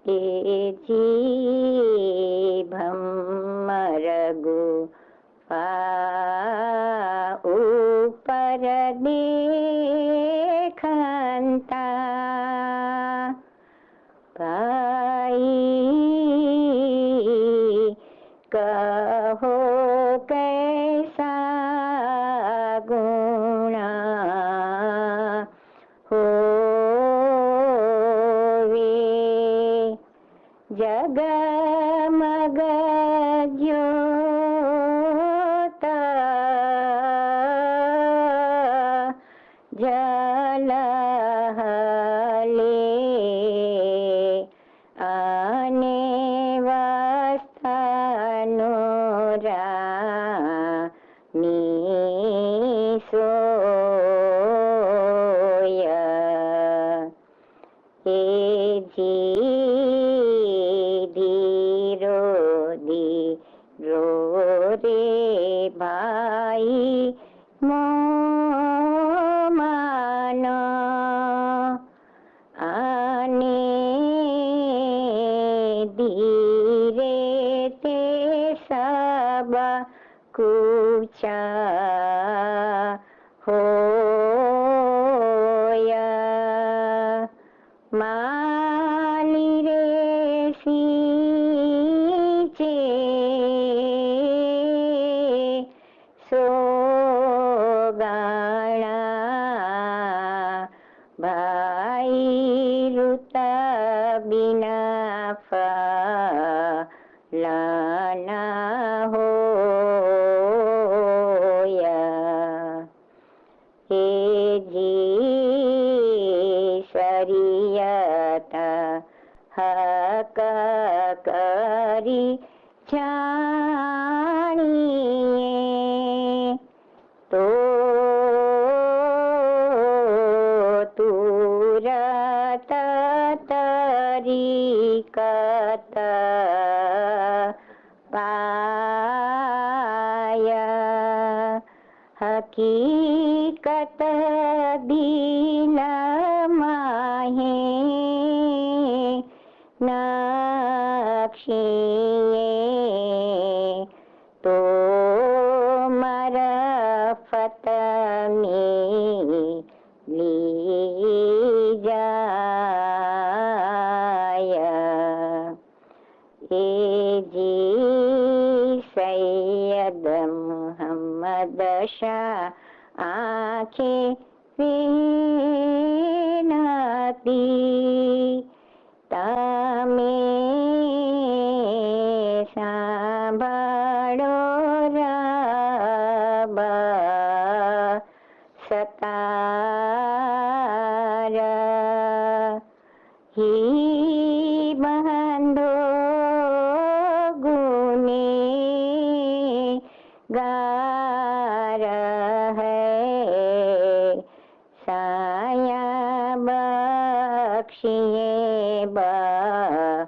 એ ભમરગુ ઉપર દેખંતા ભાઈ કહો कैसा गुणा होवे जगमग ज्योत जलहले आने सोया हे धीरो धीरो रे भाई मो मानो आने धीरे ते सब कूचा होया माली रे सींचे सोगाणा भाई रुता बिना फलाना होया हे सरियता हक करी जानिए तो तुरत तरीकत पाया हकीकत दिल माहे नक्शिए तो मरफत में ली जाया ए सैयद मोहम्मद शाह आँखें विनती तमे सांभळो रब सतार ही बंधो गुने गार है साया बख्शिए बख्शाना